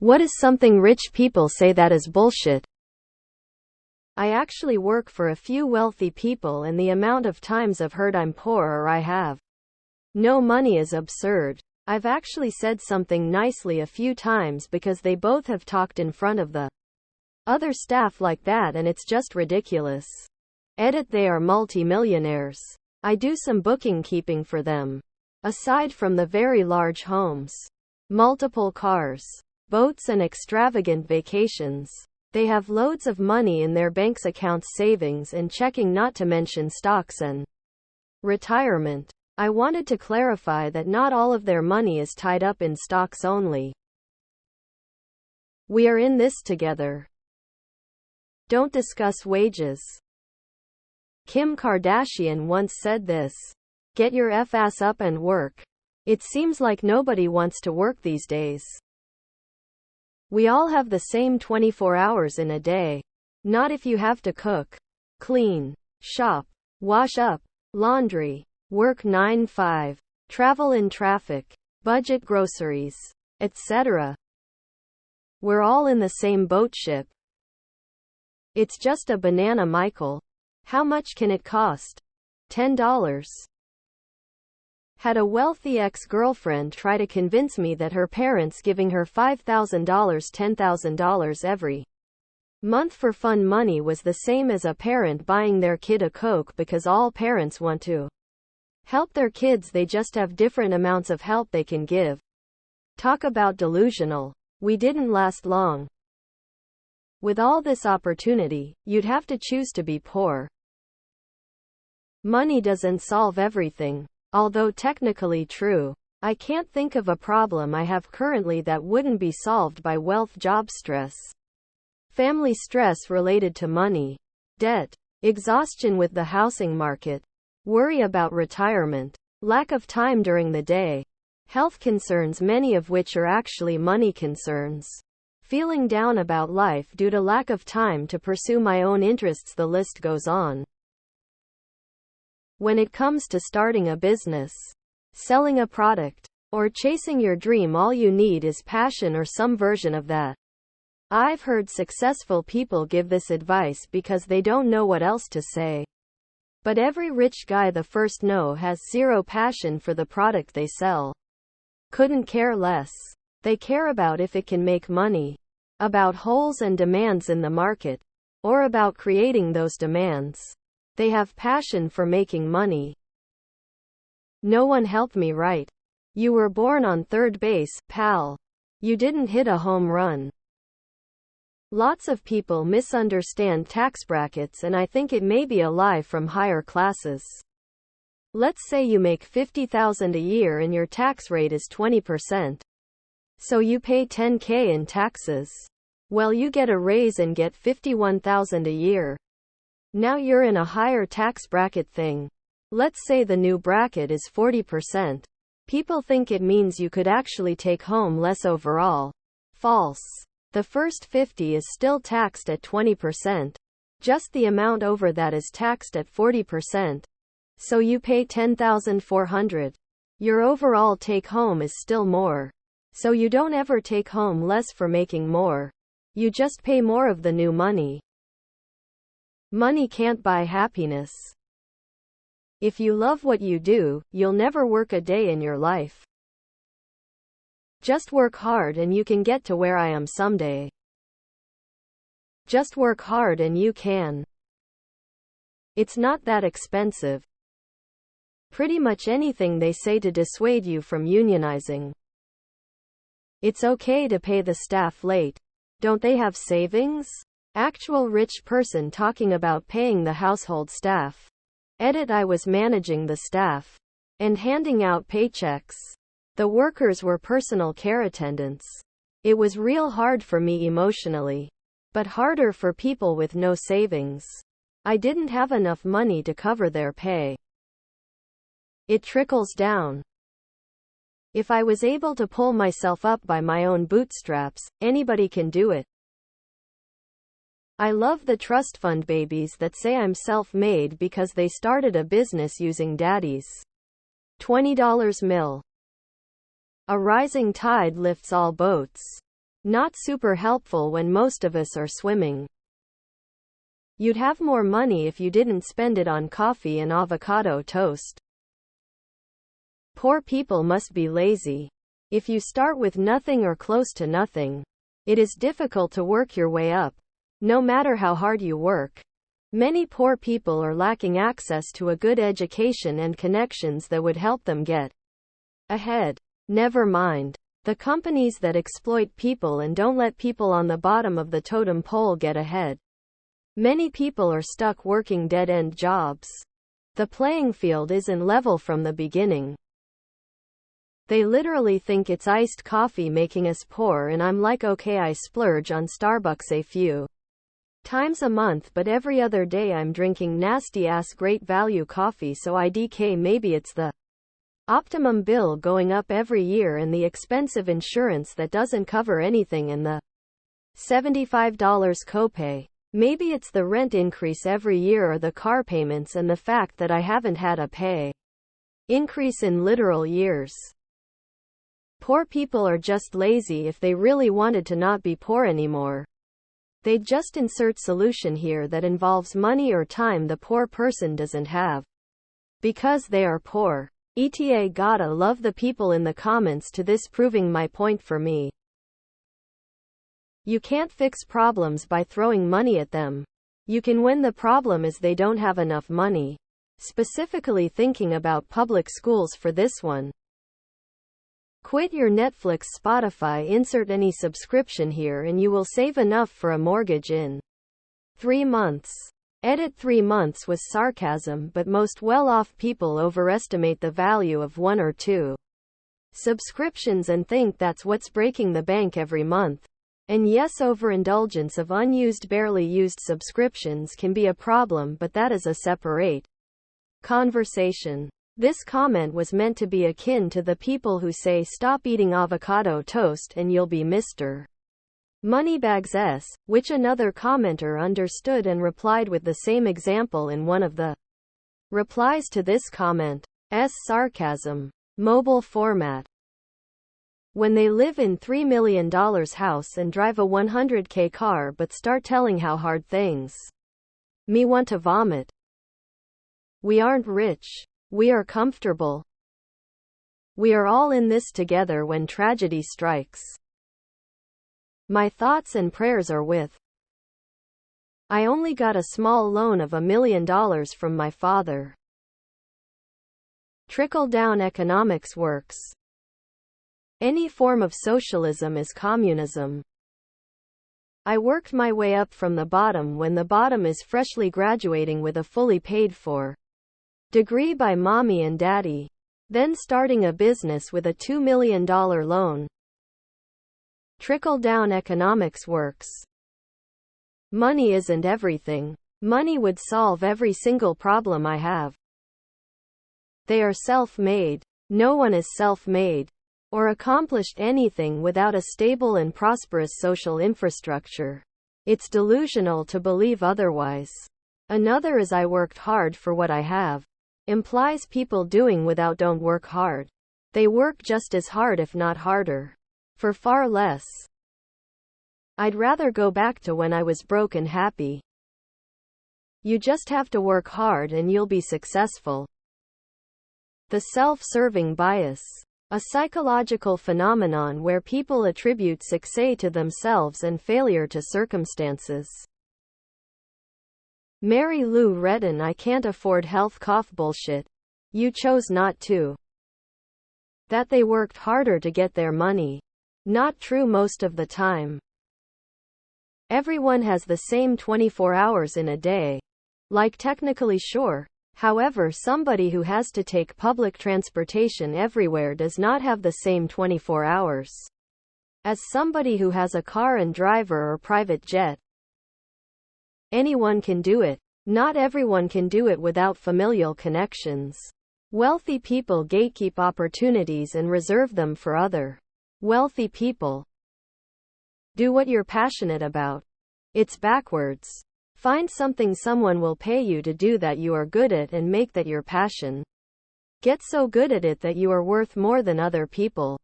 What is something rich people say that is bullshit? I actually work for a few wealthy people, and the amount of times I've heard I'm poor or I have no money is absurd. I've actually said something nicely a few times because they both have talked in front of the other staff like that, and it's just ridiculous. Edit, they are multi-millionaires. I do some bookkeeping for them. Aside from the very large homes, multiple cars, boats and extravagant vacations, they have loads of money in their bank's accounts, savings and checking, not to mention stocks and retirement. I wanted to clarify that not all of their money is tied up in stocks only. We are in this together. Don't discuss wages. Kim Kardashian once said this: "Get your ass up and work." It seems like nobody wants to work these days. We all have the same 24 hours in a day. Not if you have to cook, clean, shop, wash up, laundry, work 9-5, travel in traffic, budget groceries, etc. We're all in the same boat ship. It's just a banana, Michael. How much can it cost? $10. Had a wealthy ex-girlfriend try to convince me that her parents giving her $5,000, $10,000 every month for fun money was the same as a parent buying their kid a Coke, because all parents want to help their kids, they just have different amounts of help they can give. Talk about delusional. We didn't last long. With all this opportunity, you'd have to choose to be poor. Money doesn't solve everything. Although technically true. I can't think of a problem I have currently that wouldn't be solved by wealth, job stress, family stress related to money, debt, exhaustion with the housing market, worry about retirement, lack of time during the day, health concerns, many of which are actually money concerns, feeling down about life due to lack of time to pursue my own interests. The list goes on. When it comes to starting a business, selling a product, or chasing your dream, all you need is passion or some version of that. I've heard successful people give this advice because they don't know what else to say. But every rich guy the first know has zero passion for the product they sell. Couldn't care less. They care about if it can make money, about holes and demands in the market, or about creating those demands. They have passion for making money. No one helped me right. You were born on third base, pal. You didn't hit a home run. Lots of people misunderstand tax brackets, and I think it may be a lie from higher classes. Let's say you make $50,000 a year and your tax rate is 20%. So you pay $10,000 in taxes. Well, you get a raise and get $51,000 a year. Now you're in a higher tax bracket thing. Let's say the new bracket is 40%. People think it means you could actually take home less overall. False. The first 50 is still taxed at 20%. Just the amount over that is taxed at 40%. So you pay $10,400. Your overall take home is still more. So you don't ever take home less for making more. You just pay more of the new money. Money can't buy happiness. If you love what you do, you'll never work a day in your life. Just work hard and you can get to where I am someday. Just work hard and you can. It's not that expensive. Pretty much anything they say to dissuade you from unionizing. It's okay to pay the staff late. Don't they have savings? Actual rich person talking about paying the household staff. Edit, I was managing the staff and handing out paychecks. The workers were personal care attendants. It was real hard for me emotionally, but harder for people with no savings. I didn't have enough money to cover their pay. It trickles down. If I was able to pull myself up by my own bootstraps, anybody can do it. I love the trust fund babies that say I'm self-made because they started a business using daddy's $20 mill. A rising tide lifts all boats. Not super helpful when most of us are swimming. You'd have more money if you didn't spend it on coffee and avocado toast. Poor people must be lazy. If you start with nothing or close to nothing, it is difficult to work your way up, no matter how hard you work. Many poor people are lacking access to a good education and connections that would help them get ahead. Never mind the companies that exploit people and don't let people on the bottom of the totem pole get ahead. Many people are stuck working dead-end jobs. The playing field isn't level from the beginning. They literally think it's iced coffee making us poor, and I'm like, okay, I splurge on Starbucks a few times a month, but every other day I'm drinking nasty ass great value coffee, so IDK maybe it's the optimum bill going up every year and the expensive insurance that doesn't cover anything and the $75 copay. Maybe it's the rent increase every year or the car payments and the fact that I haven't had a pay increase in literal years. Poor people are just lazy. If they really wanted to not be poor anymore, they'd just insert solution here that involves money or time the poor person doesn't have because they are poor. ETA gotta love the people in the comments to this proving my point for me. You can't fix problems by throwing money at them. You can when the problem is they don't have enough money. Specifically thinking about public schools for this one. Quit your Netflix, Spotify, insert any subscription here and you will save enough for a mortgage in 3 months. Edit 3 months was sarcasm, but most well-off people overestimate the value of 1 or 2 subscriptions and think that's what's breaking the bank every month. And yes, overindulgence of unused, barely used subscriptions can be a problem, but that is a separate conversation. This comment was meant to be akin to the people who say stop eating avocado toast and you'll be Mr. Moneybags S, which another commenter understood and replied with the same example in one of the replies to this comment. Sarcasm. Mobile format. When they live in $3 million house and drive a 100K car but start telling how hard things me want to vomit. We aren't rich. We are comfortable. We are all in this together when tragedy strikes. My thoughts and prayers are with. I only got a small loan of $1 million from my father. Trickle-down economics works. Any form of socialism is communism. I worked my way up from the bottom when the bottom is freshly graduating with a fully paid for degree by mommy and daddy. Then starting a business with a $2 million loan. Trickle-down economics works. Money isn't everything. Money would solve every single problem I have. They are self-made. No one is self-made or accomplished anything without a stable and prosperous social infrastructure. It's delusional to believe otherwise. Another is I worked hard for what I have. Implies people doing without don't work hard. They work just as hard if not harder. For far less. I'd rather go back to when I was broke and happy. You just have to work hard and you'll be successful. The self-serving bias. A psychological phenomenon where people attribute success to themselves and failure to circumstances. Mary Lou Retton, I can't afford health cough bullshit. You chose not to. That they worked harder to get their money. Not true most of the time. Everyone has the same 24 hours in a day. Like technically sure. However, somebody who has to take public transportation everywhere does not have the same 24 hours as somebody who has a car and driver or private jet. Anyone can do it. Not everyone can do it without familial connections. Wealthy people gatekeep opportunities and reserve them for other wealthy people. Do what you're passionate about. It's backwards. Find something someone will pay you to do that you are good at and make that your passion. Get so good at it that you are worth more than other people.